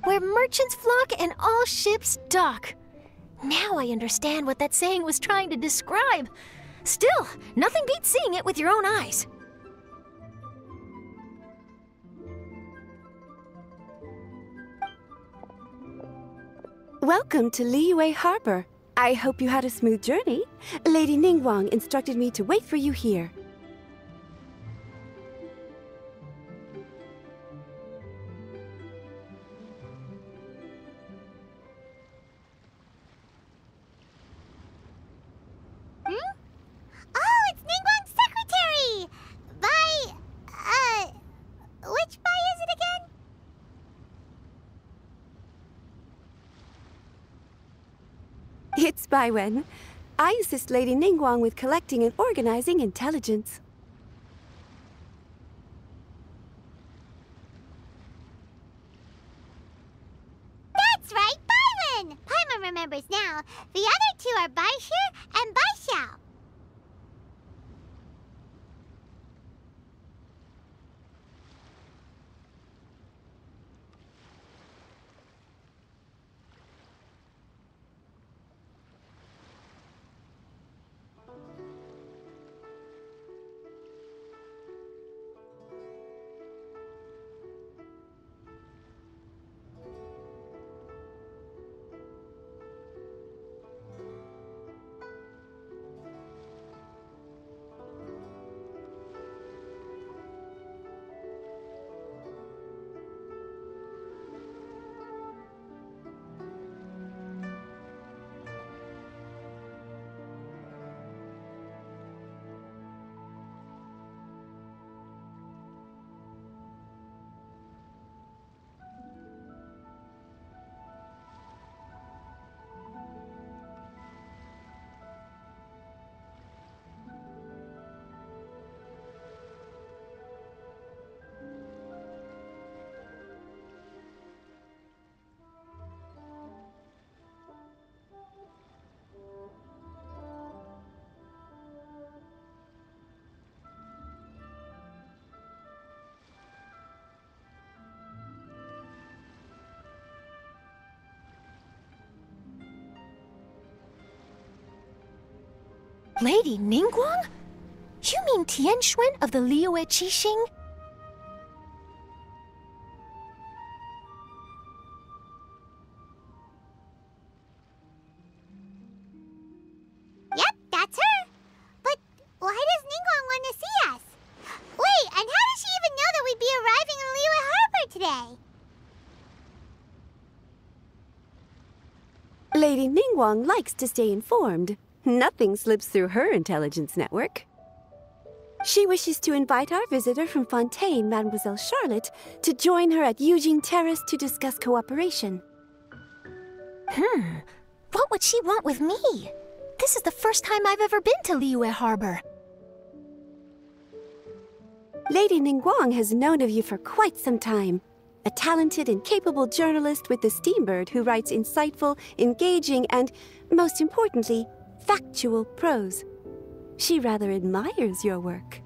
Where merchants flock and all ships dock. Now I understand what that saying was trying to describe. Still, nothing beats seeing it with your own eyes. Welcome to Liyue Harbor. I hope you had a smooth journey. Lady Ningguang instructed me to wait for you here. It's Baiwen. I assist Lady Ningguang with collecting and organizing intelligence. That's right, Baiwen! Paimon remembers now. The other two are Baishir and Baishao. Lady Ningguang? You mean Tianxuan of the Liyue Qixing? Yep, that's her. But why does Ningguang want to see us? Wait, and how does she even know that we'd be arriving in Liyue Harbor today? Lady Ningguang likes to stay informed. Nothing slips through her intelligence network. She wishes to invite our visitor from Fontaine, Mademoiselle Charlotte, to join her at Eugene Terrace to discuss cooperation. What would she want with me? This is the first time I've ever been to Liyue Harbor. Lady Ningguang has known of you for quite some time. A talented and capable journalist with the Steambird who writes insightful, engaging, and, most importantly, factual prose. She rather admires your work.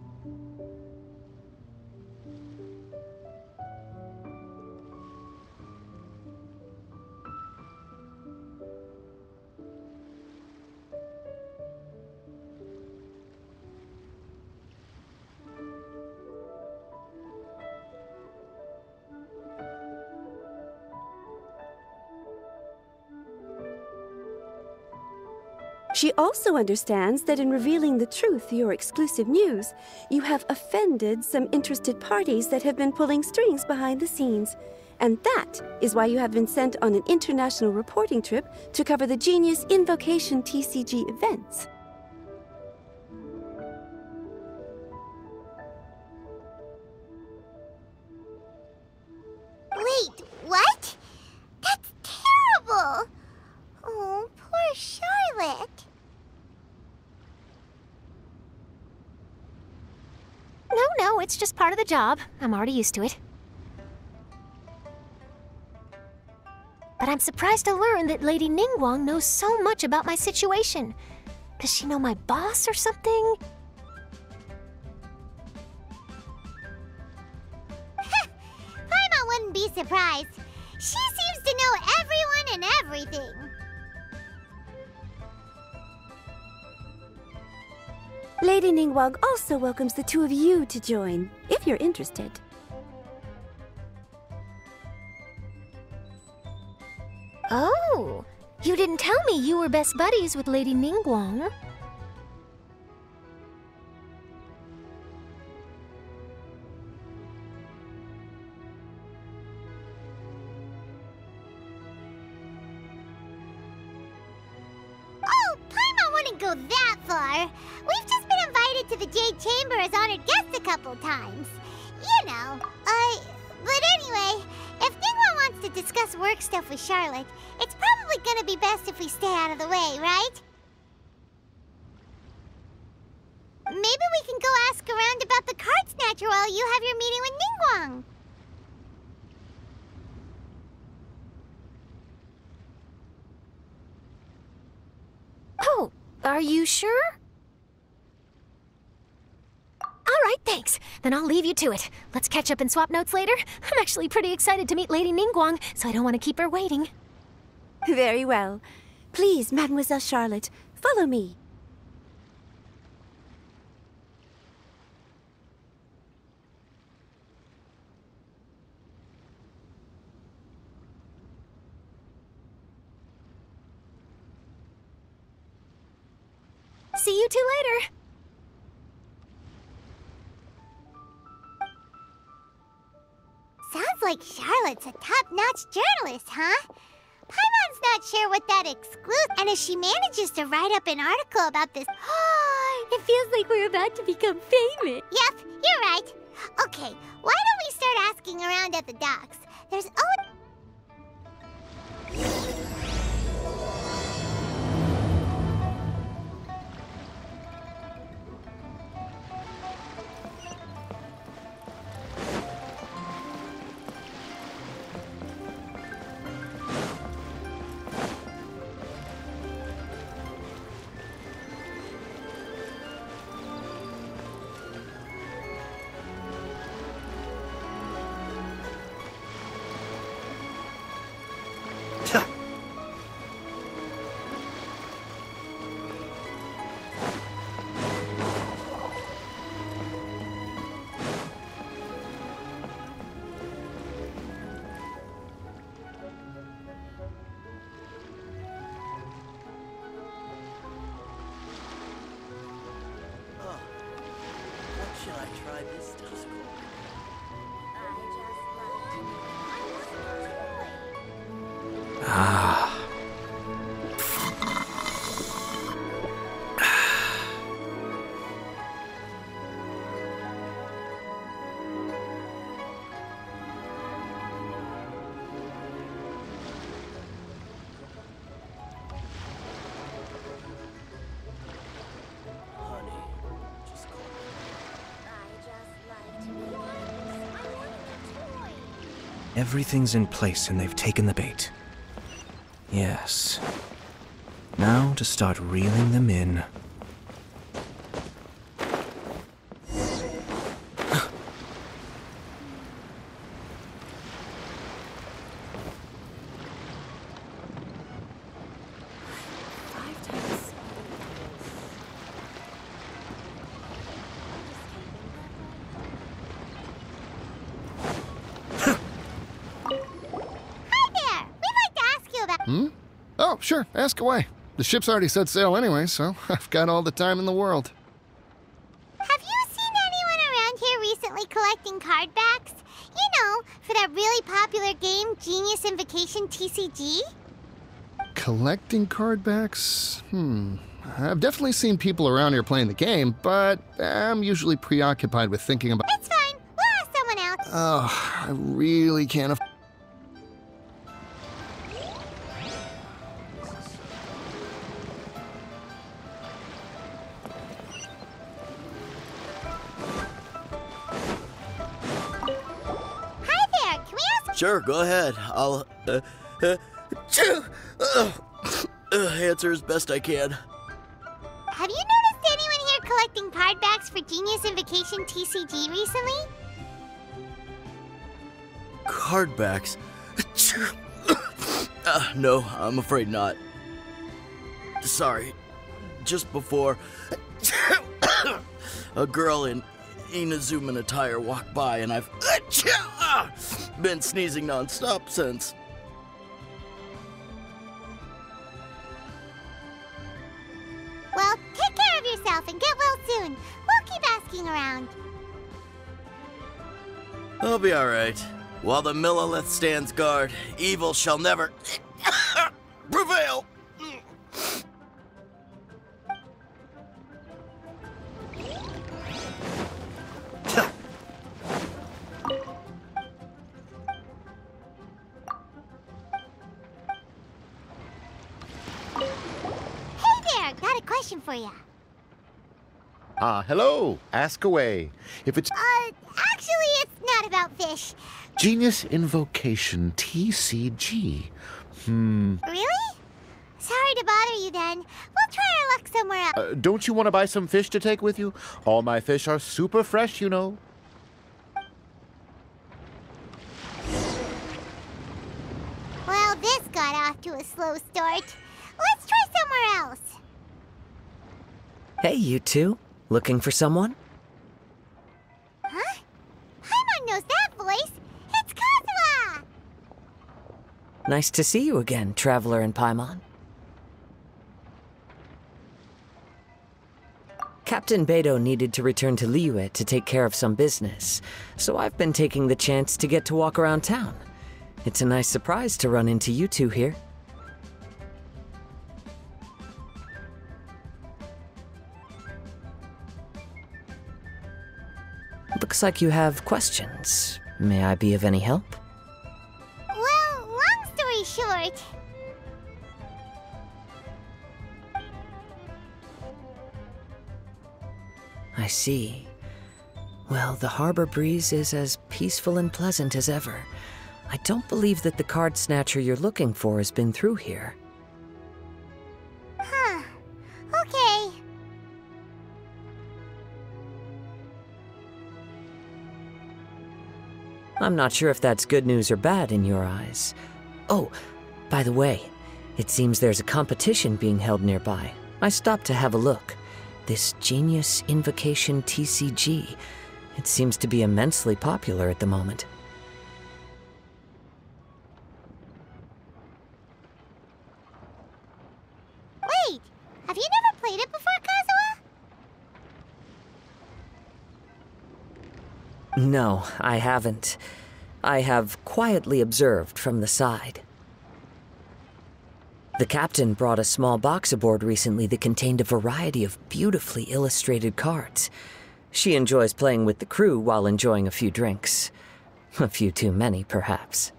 She also understands that in revealing the truth to your exclusive news, you have offended some interested parties that have been pulling strings behind the scenes. And that is why you have been sent on an international reporting trip to cover the Genius Invocation TCG events. Wait, what? That's terrible! Oh, poor Charlotte. No, it's just part of the job. I'm already used to it. But I'm surprised to learn that Lady Ningguang knows so much about my situation. Does she know my boss or something? Paimon wouldn't be surprised. She seems to know everyone and everything. Lady Ningguang also welcomes the two of you to join, if you're interested. Oh, you didn't tell me you were best buddies with Lady Ningguang. Oh, Paimon wouldn't go that far. We've just been invited to the Jade Chamber as honored guests a couple times. You know, but anyway, if Ningguang wants to discuss work stuff with Charlotte, it's probably gonna be best if we stay out of the way, right? Maybe we can go ask around about the card snatcher while you have your meeting with Ningguang. Oh, are you sure? All right, thanks. Then I'll leave you to it. Let's catch up and swap notes later. I'm actually pretty excited to meet Lady Ningguang, so I don't want to keep her waiting. Very well. Please, Mademoiselle Charlotte, follow me. See you two later. Sounds like Charlotte's a top-notch journalist, huh? Paimon's not sure what that excludes, and if she manages to write up an article about this, It feels like we're about to become famous. Yep, you're right. Okay, why don't we start asking around at the docks? There's always... Should I try this telescope? Everything's in place and they've taken the bait. Yes. Now to start reeling them in. Hi there! We'd like to ask you about... Oh, sure. Ask away. The ship's already set sail anyway, so I've got all the time in the world. Have you seen anyone around here recently collecting card backs? You know, for that really popular game, Genius Invocation TCG? Collecting card backs? I've definitely seen people around here playing the game, but I'm usually preoccupied with thinking about... It's fine. We'll ask someone else. Oh, I really can't afford... Hi there. Can we ask... Sure, go ahead. I'll, answer as best I can. Have you noticed anyone here collecting card backs for Genius Invocation TCG recently? Card backs? No, I'm afraid not. Sorry. Just before, a girl in Inazuman attire walked by, and I've been sneezing non-stop since. Well, take care of yourself and get well soon. We'll keep asking around. I'll be alright. While the Millilith stands guard, evil shall never prevail. Hey there, got a question for you. Hello. Ask away. If it's Actually, it's not about fish. Genius Invocation TCG. Really? Sorry to bother you then. We'll try our luck somewhere else. Don't you want to buy some fish to take with you? All my fish are super fresh, you know. Well, this got off to a slow start. Let's try somewhere else. Hey, you two. Looking for someone? Huh? Paimon knows that voice. It's Kazuha! Nice to see you again, Traveler and Paimon. Captain Beidou needed to return to Liyue to take care of some business, so I've been taking the chance to get to walk around town. It's a nice surprise to run into you two here. Looks like you have questions. May I be of any help? Well, long story short... I see. Well, the harbor breeze is as peaceful and pleasant as ever. I don't believe that the card snatcher you're looking for has been through here. Huh. Okay. I'm not sure if that's good news or bad in your eyes. Oh, by the way, it seems there's a competition being held nearby. I stopped to have a look. This Genius Invocation TCG. It seems to be immensely popular at the moment. Wait, have you never played it before, Kazuha? No, I haven't. I have quietly observed from the side. The captain brought a small box aboard recently that contained a variety of beautifully illustrated cards. She enjoys playing with the crew while enjoying a few drinks. A few too many, perhaps.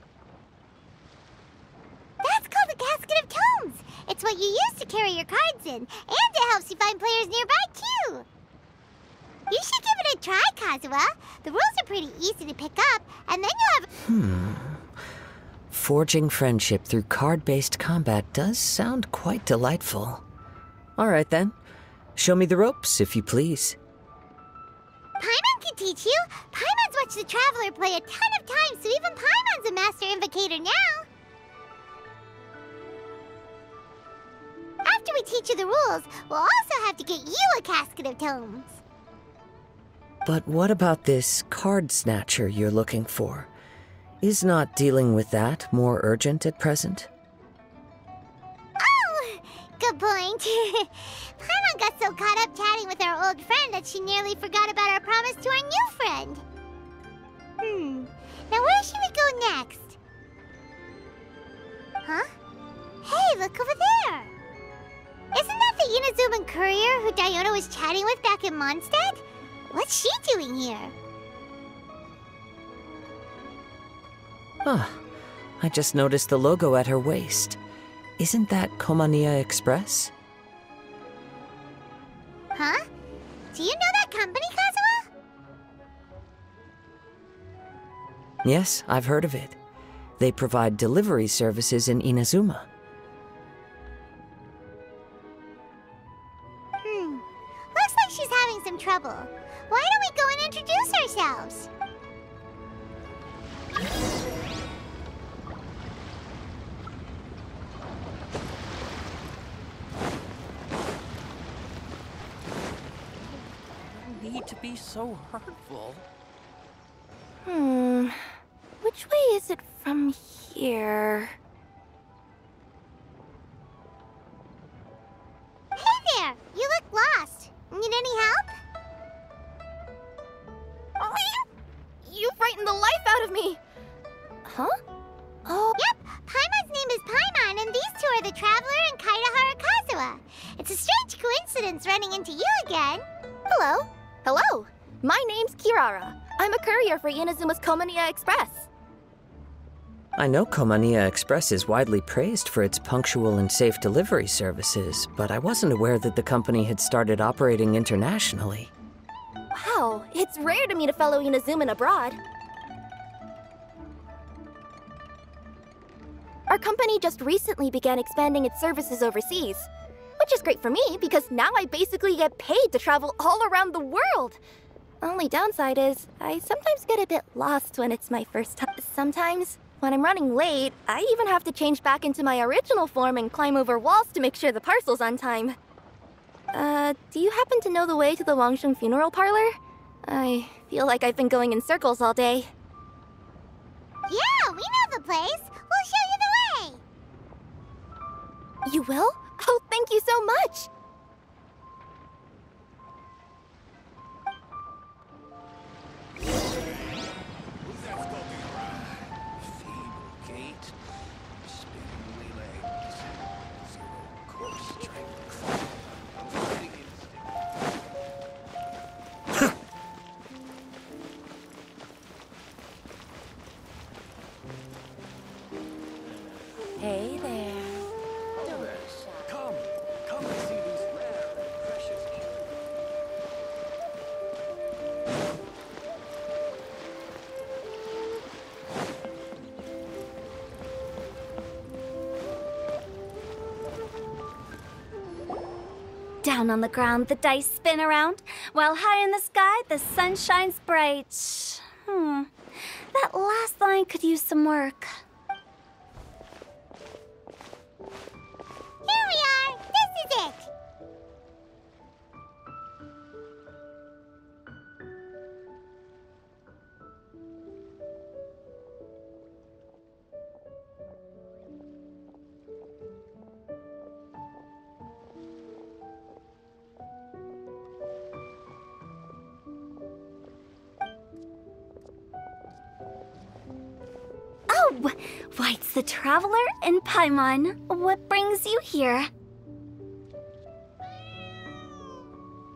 That's called the Casket of Tomes. It's what you use to carry your cards in, and it helps you find players nearby, too. You should give it a try, Kazuha. The rules are pretty easy to pick up, and then you'll have... Forging friendship through card-based combat does sound quite delightful. All right, then. Show me the ropes, if you please. Paimon can teach you. Paimon's watched the Traveler play a ton of times, so even Paimon's a master invocator now. After we teach you the rules, we'll also have to get you a Casket of Tomes. But what about this card snatcher you're looking for? Is not dealing with that more urgent at present? Oh, good point. point. Paimon got so caught up chatting with our old friend that she nearly forgot about our promise to our new friend. Now where should we go next? Huh? Hey, look over there! Isn't that the Inazuman courier who Diona was chatting with back in Mondstadt? What's she doing here? Huh. I just noticed the logo at her waist. Isn't that Komania Express? Huh? Do you know that company, Kazuha? Yes, I've heard of it. They provide delivery services in Inazuma. Looks like she's having some trouble. Why don't we go and introduce ourselves? Need to be so hurtful. Which way is it from here? Hey there! You look lost. Need any help? You frightened the life out of me! Huh? Oh. Yep, Paimon's name is Paimon, and these two are the Traveler and Kaitahara Kazuha. It's a strange coincidence running into you again. Hello. Hello. My name's Kirara. I'm a courier for Inazuma's Komania Express. I know Komania Express is widely praised for its punctual and safe delivery services, but I wasn't aware that the company had started operating internationally. Wow, it's rare to meet a fellow Inazuman abroad. Our company just recently began expanding its services overseas, which is great for me because now I basically get paid to travel all around the world. Only downside is I sometimes get a bit lost when it's my first time. Sometimes, when I'm running late, I even have to change back into my original form and climb over walls to make sure the parcel's on time. Do you happen to know the way to the Wangsheng funeral parlor? I feel like I've been going in circles all day. Yeah, we know the place. We'll show you the way. You will? Oh, thank you so much! Hey there. Come and see these rare and precious Down on the ground, the dice spin around, while high in the sky, the sun shines bright. That last line could use some work. Here we are. This is it. Oh, why, it's the Traveler and Paimon. What brings you here?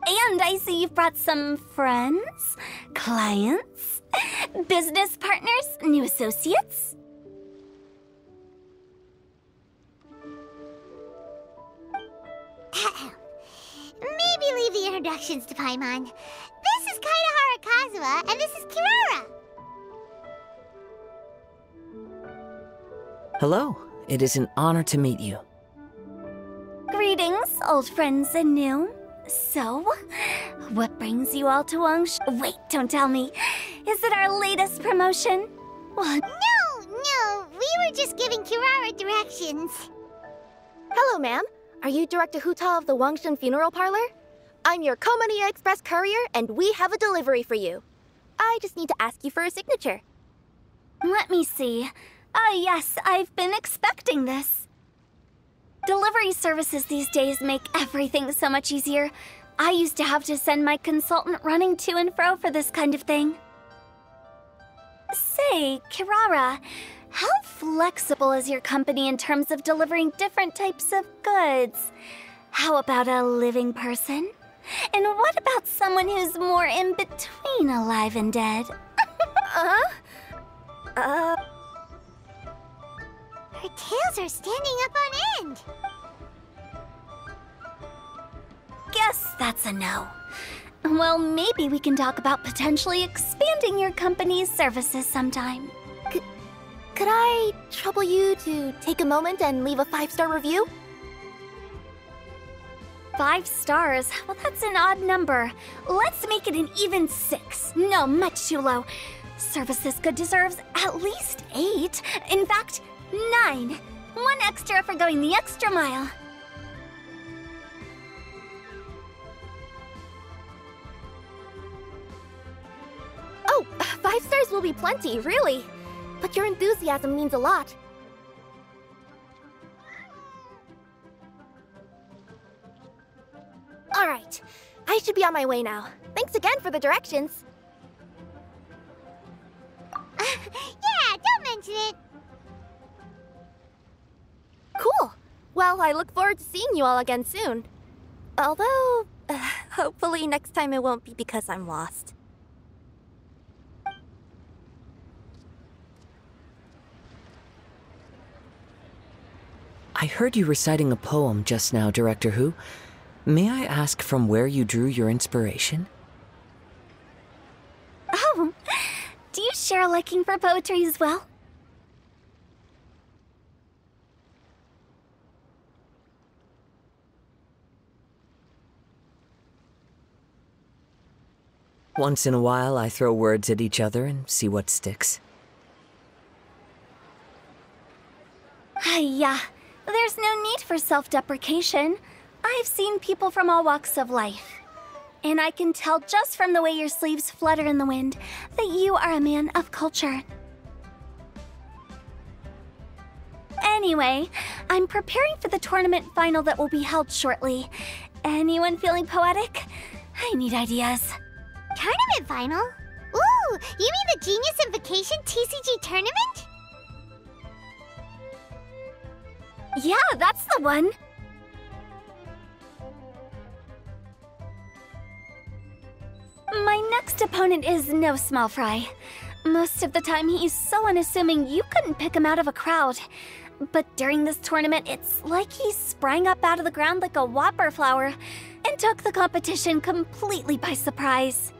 And I see you've brought some friends, clients, business partners, new associates. Maybe leave the introductions to Paimon. This is Kaitahara Kazuha, and this is Kirara. Hello. It is an honor to meet you. Greetings, old friends and new. So, what brings you all to Wait, don't tell me. Is it our latest promotion? What? No, we were just giving Kirara directions. Hello, ma'am. Are you Director Huta of the Wangsheng Funeral Parlor? I'm your Komania Express courier, and we have a delivery for you. I just need to ask you for a signature. Let me see. Ah, yes, I've been expecting this. Delivery services these days make everything so much easier. I used to have to send my consultant running to and fro for this kind of thing. Say, Kirara, how flexible is your company in terms of delivering different types of goods? How about a living person? And what about someone who's more in between alive and dead? Her tails are standing up on end. Guess that's a no. Well, maybe we can talk about potentially expanding your company's services sometime. Could I trouble you to take a moment and leave a 5-star review? 5 stars? Well, that's an odd number. Let's make it an even 6. No, much too low. Service this good deserves at least 8. In fact, 9. 1 extra for going the extra mile. Oh, 5 stars will be plenty, really. But your enthusiasm means a lot. Alright, I should be on my way now. Thanks again for the directions. Yeah, don't mention it. Cool. Well, I look forward to seeing you all again soon. Although, hopefully next time it won't be because I'm lost. I heard you reciting a poem just now, Director Who. May I ask from where you drew your inspiration? Oh, do you share a liking for poetry as well? Once in a while, I throw words at each other and see what sticks. Yeah, there's no need for self-deprecation. I've seen people from all walks of life. And I can tell just from the way your sleeves flutter in the wind that you are a man of culture. Anyway, I'm preparing for the tournament final that will be held shortly. Anyone feeling poetic? I need ideas. Tournament final? Ooh, you mean the Genius Invocation TCG tournament? Yeah, that's the one. My next opponent is no small fry. Most of the time he's so unassuming you couldn't pick him out of a crowd. But during this tournament, it's like he sprang up out of the ground like a whopper flower and took the competition completely by surprise.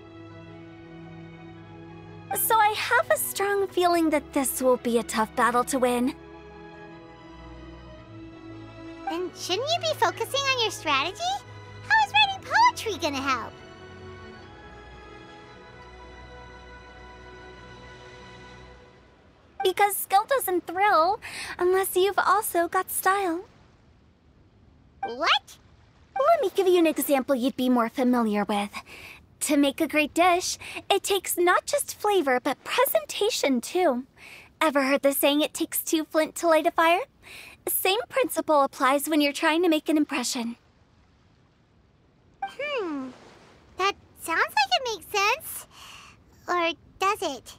So I have a strong feeling that this will be a tough battle to win. Then shouldn't you be focusing on your strategy? How is writing poetry gonna help? Because skill doesn't thrill unless you've also got style. What? Let me give you an example you'd be more familiar with. To make a great dish, it takes not just flavor, but presentation too. Ever heard the saying, it takes 2 flint to light a fire? Same principle applies when you're trying to make an impression. That sounds like it makes sense. Or does it?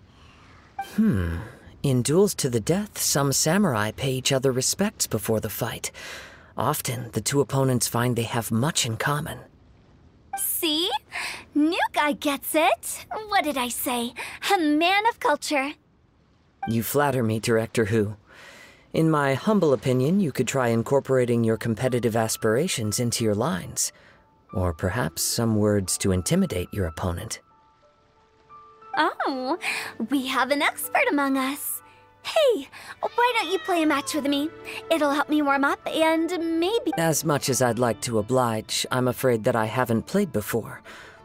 In duels to the death, some samurai pay each other respects before the fight. Often, the two opponents find they have much in common. See? New guy gets it. What did I say? A man of culture. You flatter me, Director Who. In my humble opinion, you could try incorporating your competitive aspirations into your lines. Or perhaps some words to intimidate your opponent. Oh, we have an expert among us. Hey, why don't you play a match with me? It'll help me warm up and maybe... As much as I'd like to oblige, I'm afraid that I haven't played before.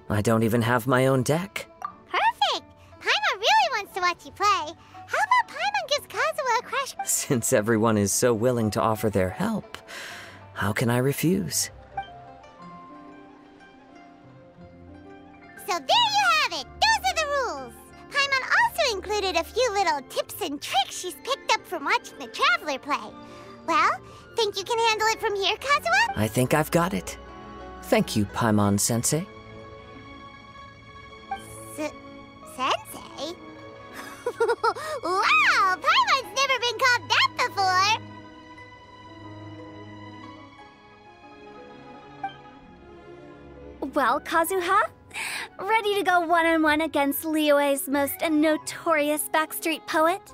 I don't even have my own deck. Perfect! Paimon really wants to watch you play. How about Paimon gives Kazuha a crash... Since everyone is so willing to offer their help, how can I refuse? So there you have it! Those are the rules! Paimon also included a few little tips and tricks she's picked up from watching the Traveler play. Well, think you can handle it from here, Kazuha? I think I've got it. Thank you, Paimon-sensei. Sensei? Wow! Paimon's never been called that before! Well, Kazuha? Ready to go one-on-one against Liyue's most notorious backstreet poet?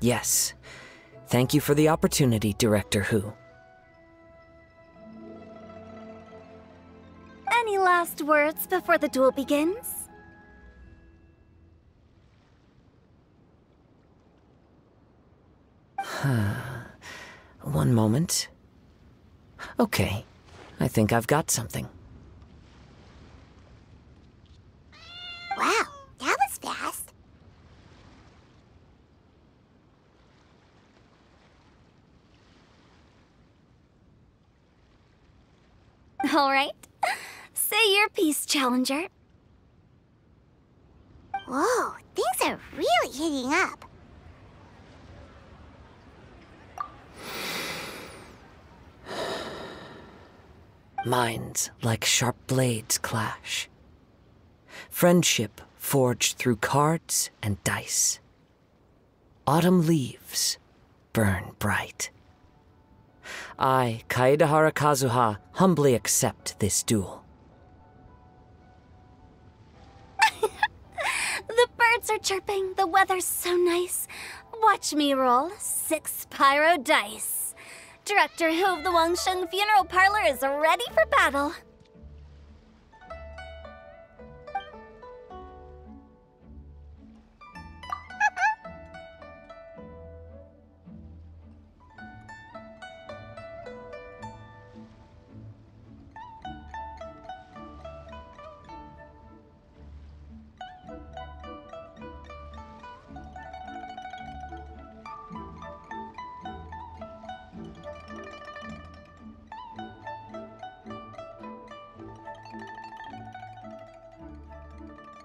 Yes. Thank you for the opportunity, Director Hu. Any last words before the duel begins? One moment. Okay. I think I've got something. Wow, that was fast. All right. Say your piece, Challenger. Whoa, things are really heating up. Minds like sharp blades clash. Friendship forged through cards and dice. Autumn leaves burn bright. I, Kaedehara Kazuha, humbly accept this duel. The birds are chirping, the weather's so nice. Watch me roll 6 pyro dice. Director Hu of the Wangsheng Funeral Parlor is ready for battle.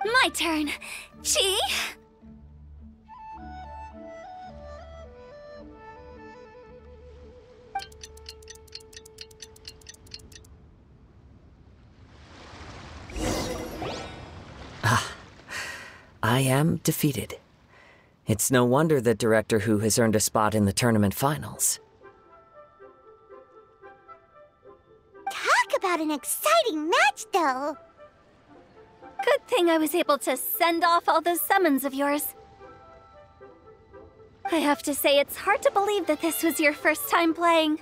My turn. Chi? I am defeated. It's no wonder that Director Hu has earned a spot in the tournament finals. Talk about an exciting match, though. Good thing I was able to send off all those summons of yours. I have to say, it's hard to believe that this was your first time playing.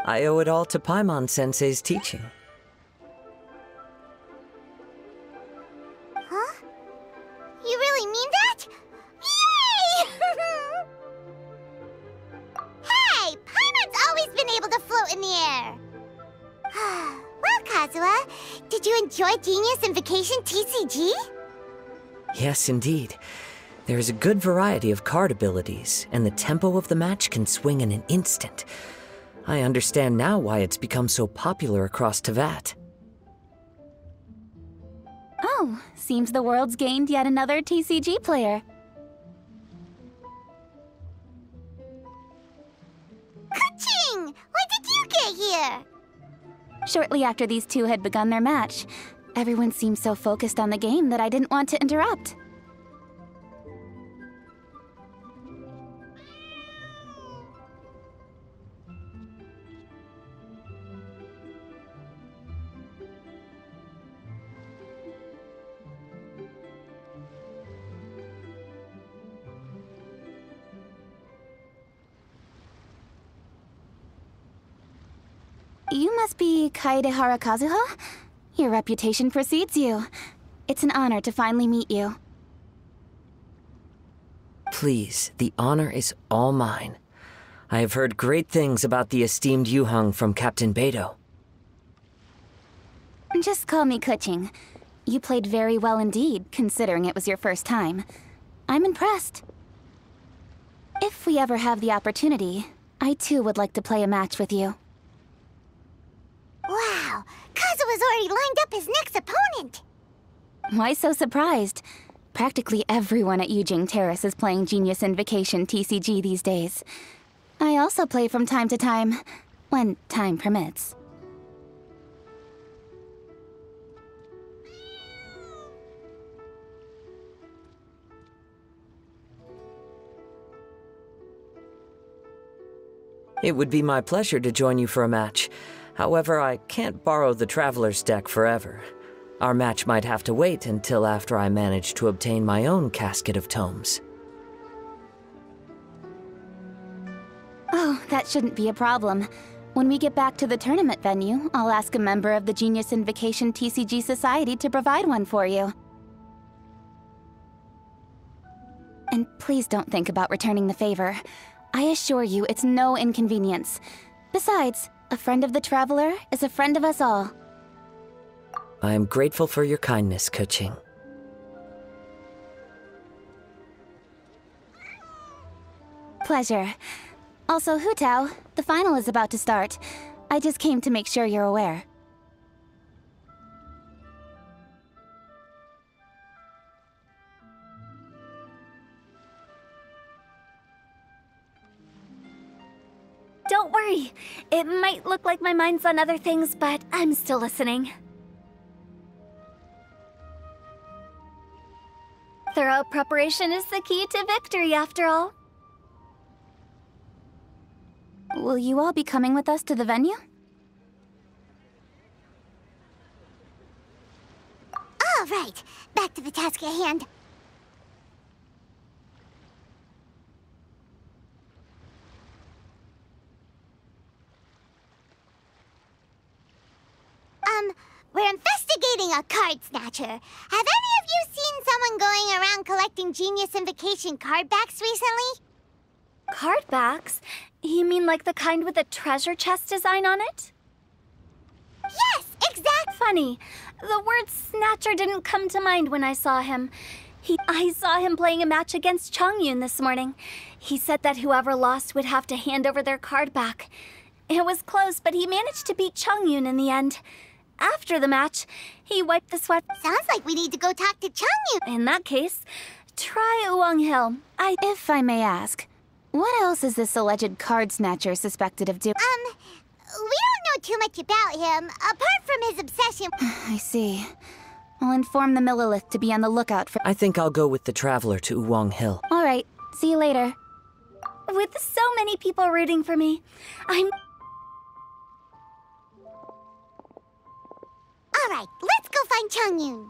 I owe it all to Paimon-sensei's teaching. Huh? You really mean that? Yay! Hey! Paimon's always been able to float in the air! Well, Kazuha, did you enjoy Genius Invocation TCG? Yes, indeed. There is a good variety of card abilities, and the tempo of the match can swing in an instant. I understand now why it's become so popular across Teyvat. Oh, seems the world's gained yet another TCG player. Ka-ching! When did you get here? Shortly after these two had begun their match. Everyone seemed so focused on the game that I didn't want to interrupt. You must be Kaedehara Kazuha? Your reputation precedes you. It's an honor to finally meet you. Please, the honor is all mine. I have heard great things about the esteemed Yuheng from Captain Beidou. Just call me Kuching. You played very well indeed, considering it was your first time. I'm impressed. If we ever have the opportunity, I too would like to play a match with you. Wow, Kazuha's already lined up his next opponent! Why so surprised? Practically everyone at Yujing Terrace is playing Genius Invocation TCG these days. I also play from time to time, when time permits. It would be my pleasure to join you for a match. However, I can't borrow the Traveler's deck forever. Our match might have to wait until after I manage to obtain my own casket of tomes. Oh, that shouldn't be a problem. When we get back to the tournament venue, I'll ask a member of the Genius Invocation TCG Society to provide one for you. And please don't think about returning the favor. I assure you it's no inconvenience. Besides, a friend of the Traveler is a friend of us all. I am grateful for your kindness, Kuching. Pleasure. Also, Hutao, the final is about to start. I just came to make sure you're aware. Don't worry. It might look like my mind's on other things, but I'm still listening. Thorough preparation is the key to victory, after all. Will you all be coming with us to the venue? All right, back to the task at hand. We're investigating a card snatcher. Have any of you seen someone going around collecting Genius Invocation card backs recently? Card backs? You mean like the kind with a treasure chest design on it? Yes, exactly. Funny. The word snatcher didn't come to mind when I saw him. I saw him playing a match against Chongyun this morning. He said that whoever lost would have to hand over their card back. It was close, but he managed to beat Chongyun in the end. After the match, he wiped the sweat. Sounds like we need to go talk to Chongyun. In that case, try Uwang Hill. If I may ask, what else is this alleged card snatcher suspected of doing? We don't know too much about him, apart from his obsession. I see. I'll inform the Millilith to be on the lookout for... I think I'll go with the Traveler to Uwang Hill. All right, see you later. With so many people rooting for me, All right, let's go find Chongyun.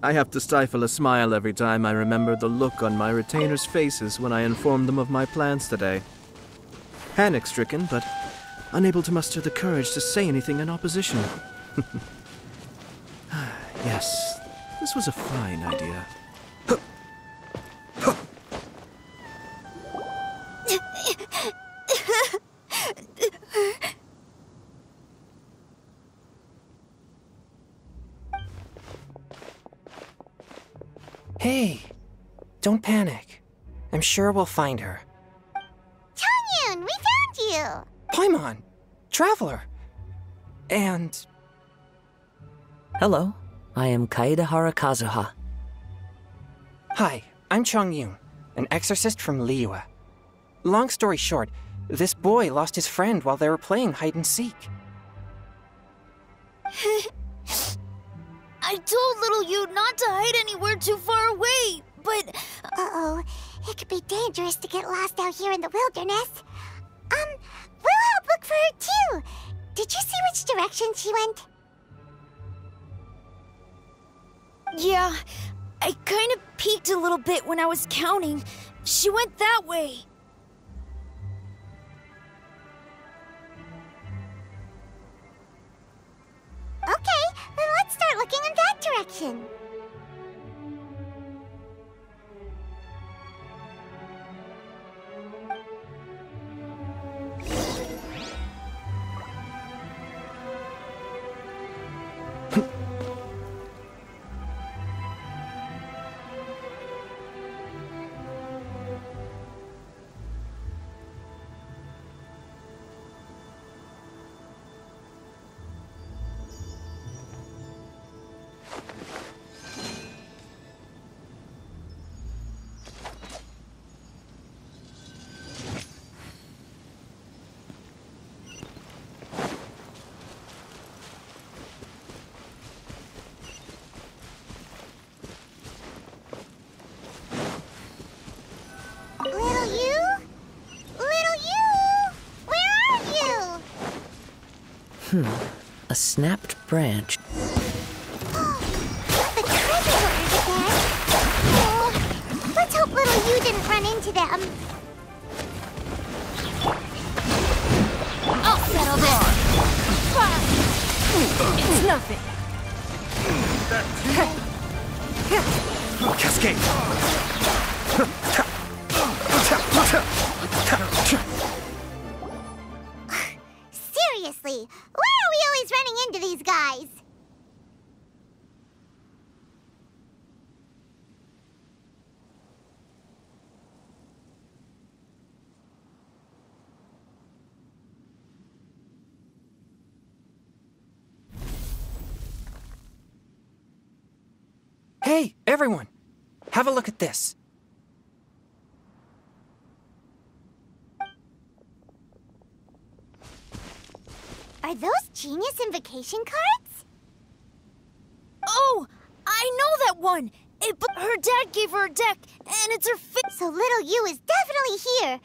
I have to stifle a smile every time I remember the look on my retainers' faces when I informed them of my plans today. Panic-stricken, but unable to muster the courage to say anything in opposition. Yes, this was a fine idea. Hey, don't panic. I'm sure we'll find her. Chongyun, we found you! Paimon, Traveler, and... Hello, I am Kaedahara Kazuha. Hi, I'm Chongyun, an exorcist from Liyue. long story short, this boy lost his friend while they were playing hide and seek. I told little you not to hide anywhere too far away, but... Uh-oh. It could be dangerous to get lost out here in the wilderness. We'll help look for her too. Did you see which direction she went? Yeah, I kind of peeked a little bit when I was counting. She went that way. Okay, then let's start looking in that direction. A snapped branch. The treasure hoarders again. Oh, let's hope little you didn't run into them. I'll settle this. It's nothing. Cascade! Seriously, why are we always running into these guys? Hey, everyone! Have a look at this. Are those genius invocation cards? Oh, I know that one. Her dad gave her a deck, and it's her So little you is definitely here.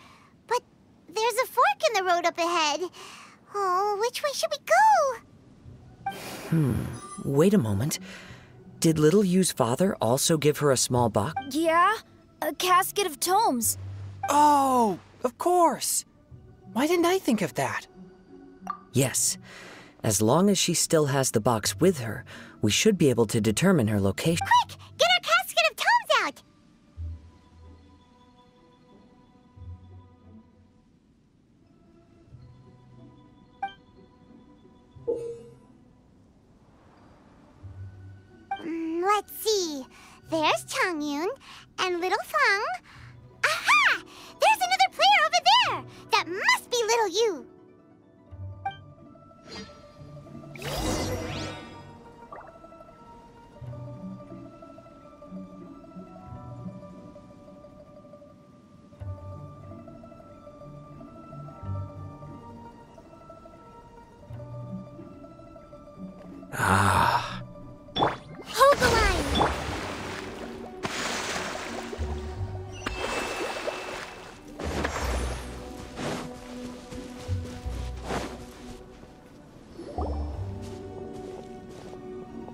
But there's a fork in the road up ahead. Oh, which way should we go? Wait a moment. Did Little Yu's father also give her a small box? Yeah, a casket of tomes. Oh, of course. Why didn't I think of that? Yes. As long as she still has the box with her, we should be able to determine her location. Quick! Get our casket of tomes out! Let's see. There's Changyun and Little Fang. Aha! There's another player over there! That must be Little You! Ah. Hold the line!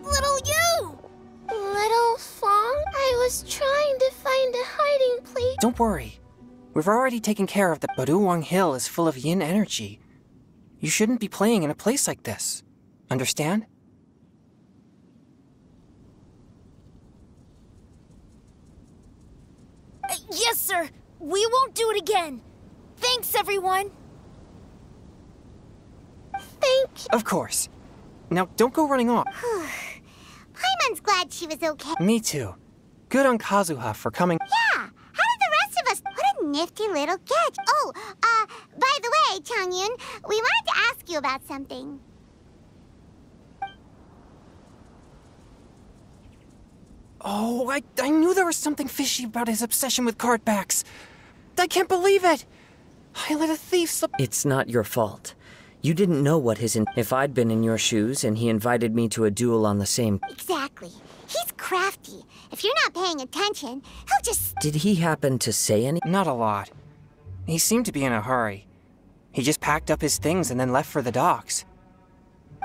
Little you! Little Fang, I was trying to find a hiding place. Don't worry. We've already taken care of that. Baduwang Hill is full of yin energy. You shouldn't be playing in a place like this. Understand? Yes, sir. We won't do it again. Thanks, everyone. Thank you. Of course. Now, don't go running off. Paimon's glad she was okay. Me too. Good on Kazuha for coming. Yeah! How did the rest of us? What a nifty little catch. Oh, by the way, Changyun, we wanted to ask you about something. Oh, I knew there was something fishy about his obsession with card backs. I can't believe it. I let a thief slip. It's not your fault. You didn't know what if I'd been in your shoes and he invited me to a duel on the same... Exactly. He's crafty. If you're not paying attention, he'll just... Did he happen to say anything? Not a lot. He seemed to be in a hurry. He just packed up his things and then left for the docks.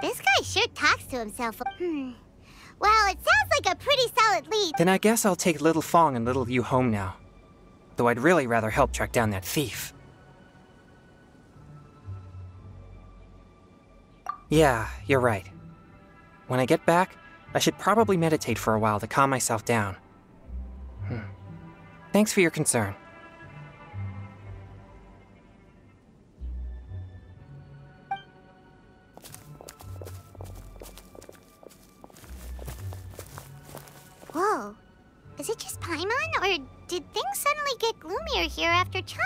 This guy sure talks to himself. Well, it sounds like a pretty solid lead. Then I guess I'll take Little Fong and Little Yu home now. Though I'd really rather help track down that thief. Yeah, you're right. When I get back, I should probably meditate for a while to calm myself down. Thanks for your concern. Whoa. Is it just Paimon, or did things suddenly get gloomier here after Chang?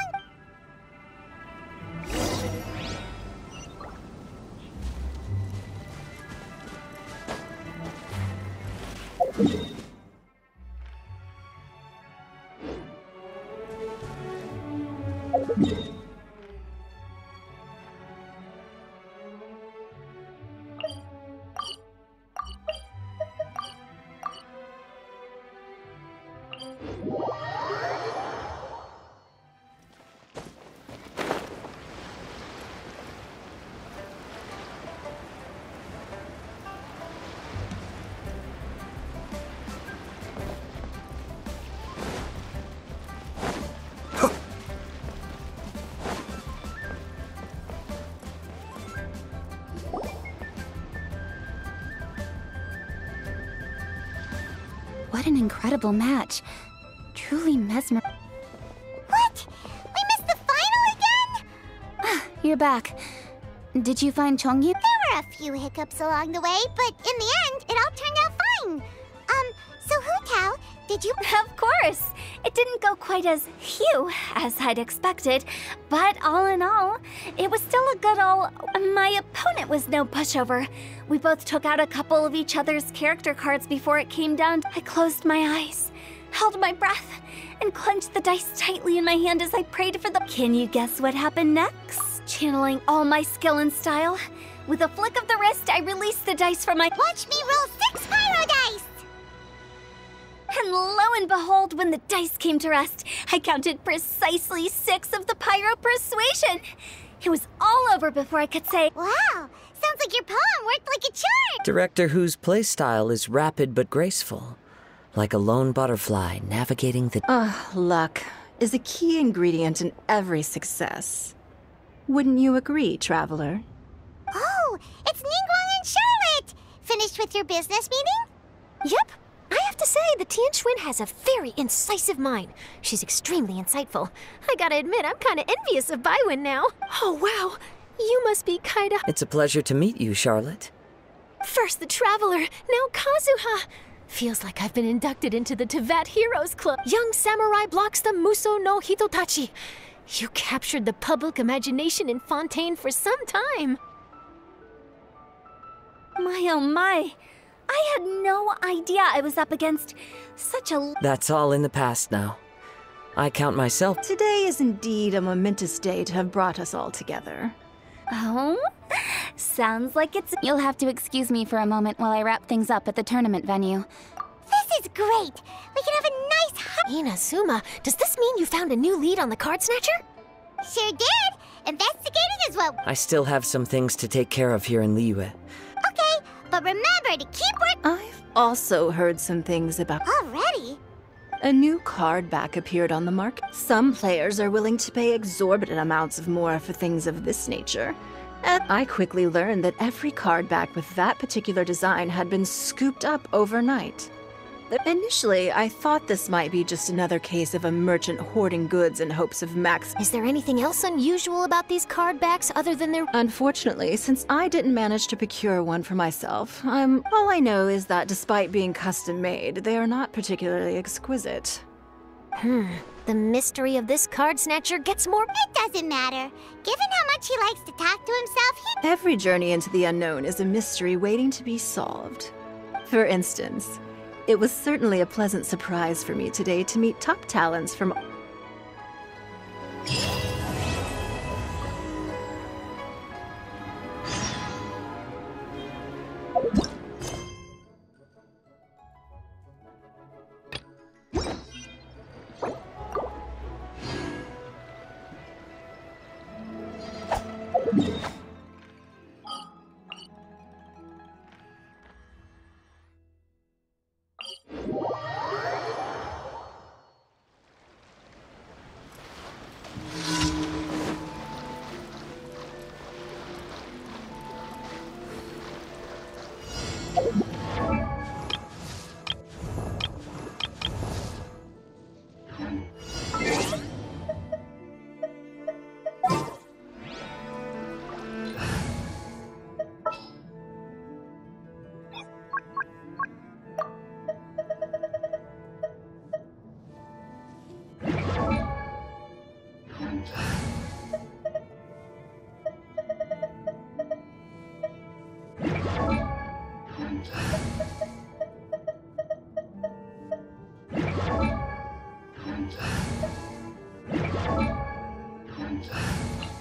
What an incredible match. Truly mesmerizing. What? We missed the final again? You're back. Did you find Chongyu? There were a few hiccups along the way, but in the end, it all turned out fine. So Hu Tao, did you... Of course! It didn't go quite as phew as I'd expected, but all in all, it was still a good ol'... My opponent was no pushover. We both took out a couple of each other's character cards before it came down. I closed my eyes, held my breath, and clenched the dice tightly in my hand as I prayed for the... Can you guess what happened next? Channeling all my skill and style, with a flick of the wrist, I released the dice from my... Watch me roll 6 pyro dice! And lo and behold, when the dice came to rest, I counted precisely 6 of the Pyro Persuasion. It was all over before I could say, wow, sounds like your poem worked like a charm. Director Who's playstyle is rapid but graceful, like a lone butterfly navigating the... Luck is a key ingredient in every success. Wouldn't you agree, Traveler? Oh, it's Ningguang and Charlotte! Finished with your business meeting? Yep. I have to say, the Tian Schwinn has a very incisive mind. She's extremely insightful. I gotta admit, I'm kinda envious of Baiwen now. Oh, wow. You must be kinda... It's a pleasure to meet you, Charlotte. First the Traveler, now Kazuha. Feels like I've been inducted into the Tevat Heroes Club. Young samurai blocks the Muso no Hitotachi. You captured the public imagination in Fontaine for some time. My oh my. I had no idea I was up against such a... That's all in the past now. I count myself... Today is indeed a momentous day to have brought us all together. Oh? Sounds like it's... You'll have to excuse me for a moment while I wrap things up at the tournament venue. This is great! We can have a nice... Inazuma, does this mean you found a new lead on the Card Snatcher? Sure did! Investigating is what... I still have some things to take care of here in Liyue. Okay, but remember to keep work... I've also heard some things about... Already? A new card back appeared on the market. Some players are willing to pay exorbitant amounts of more for things of this nature. And I quickly learned that every card back with that particular design had been scooped up overnight. Initially, I thought this might be just another case of a merchant hoarding goods in hopes of max... Is there anything else unusual about these card backs other than their... Unfortunately, since I didn't manage to procure one for myself, all I know is that despite being custom-made, they are not particularly exquisite. The mystery of this Card Snatcher gets more... It doesn't matter. Given how much he likes to talk to himself, Every journey into the unknown is a mystery waiting to be solved. For instance... It was certainly a pleasant surprise for me today to meet top talents from...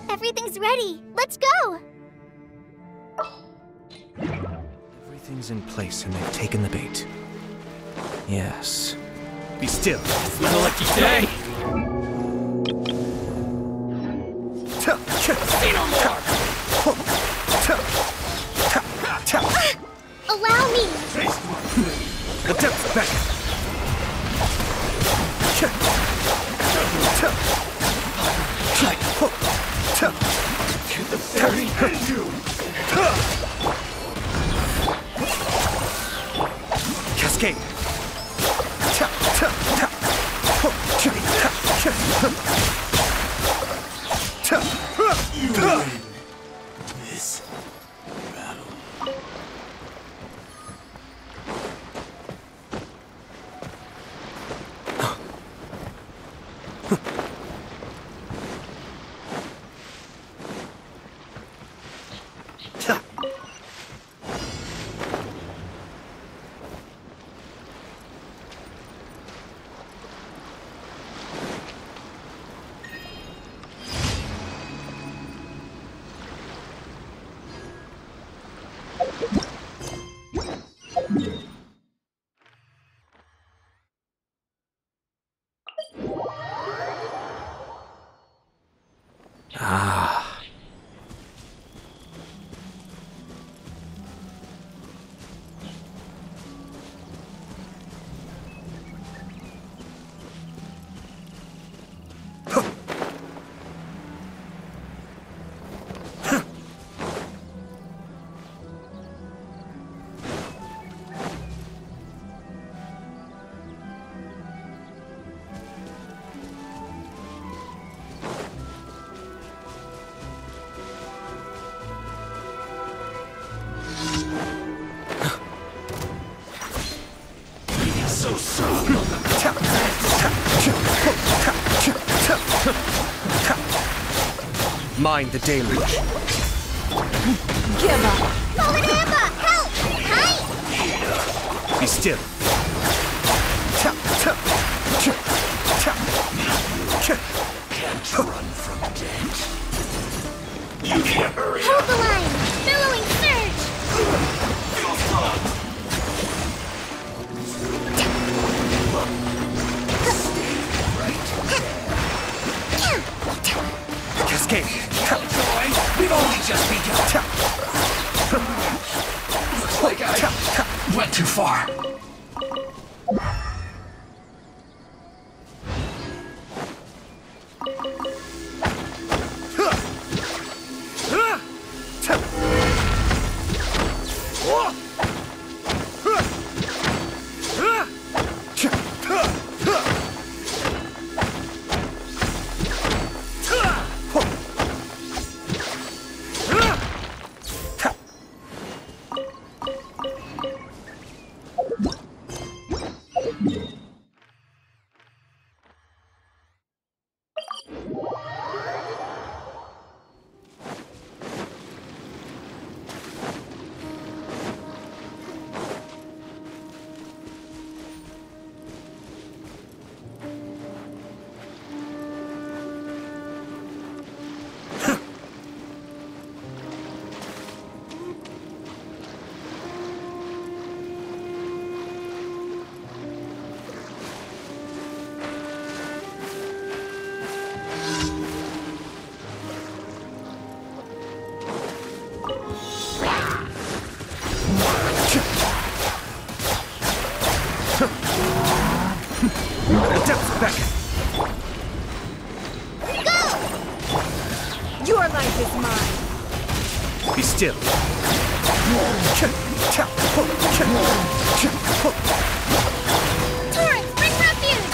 Everything's ready. Let's go! Everything's in place and they've taken the bait. Yes. Be still. It's not a lucky day! Say no more! Allow me! Attempt back! The very end you! Cascade! You win this battle. Ah. Mind the deluge. Give up! Fallen Amber! Help! Hi! Be still. Can't run from death. You can't hurry. Hold the line! Billowing surge! Cascade. We've only just begun. Looks like I went too far. Your life is mine. Be still. Torrents, bring refuge!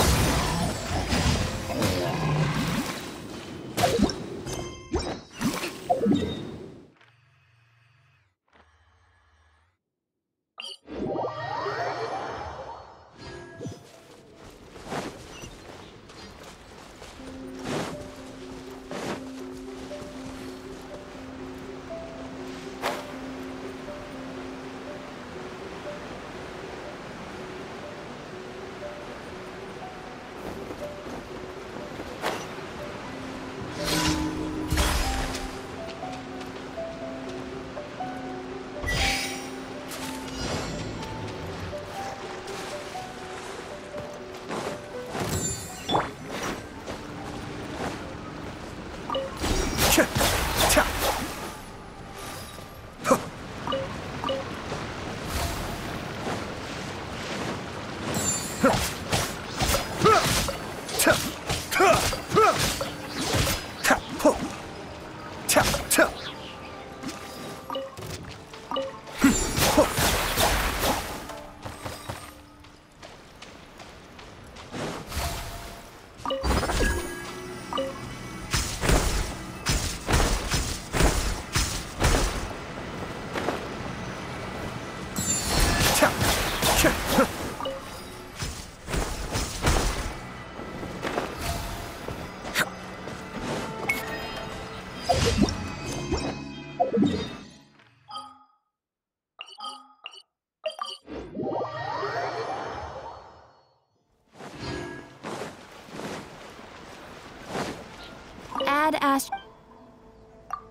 Add Astro.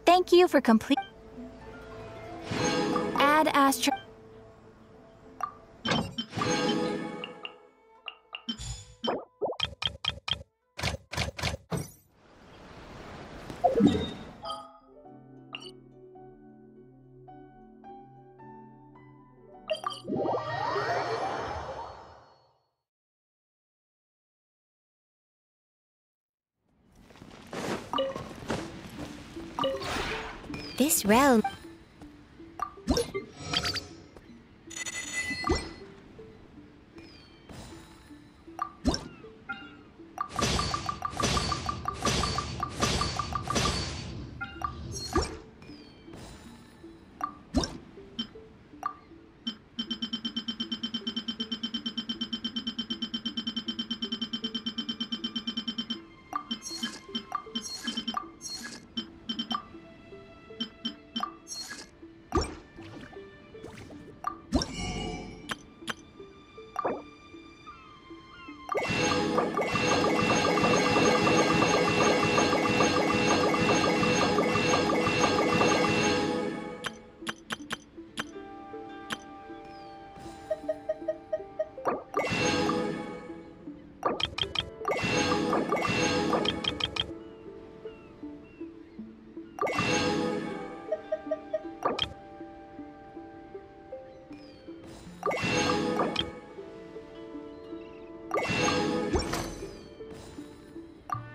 Thank you for complete. Add Astro. This realm...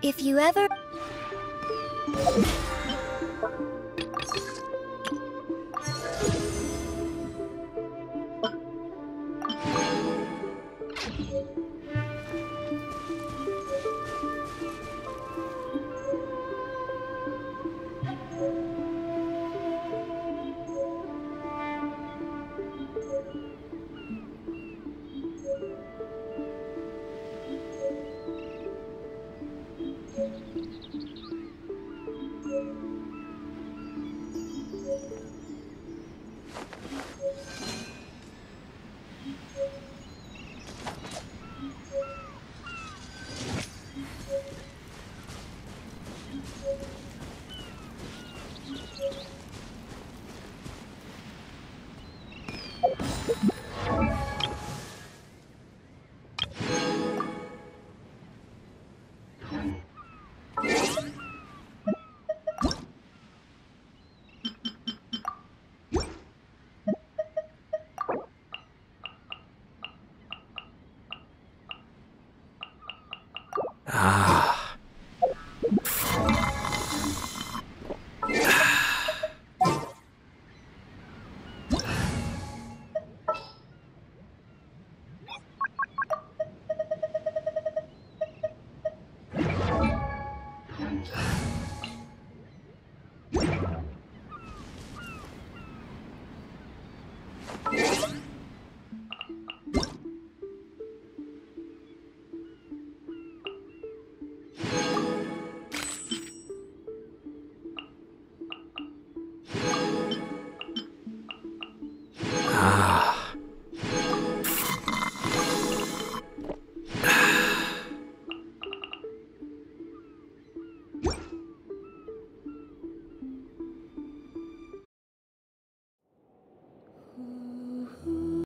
If you ever...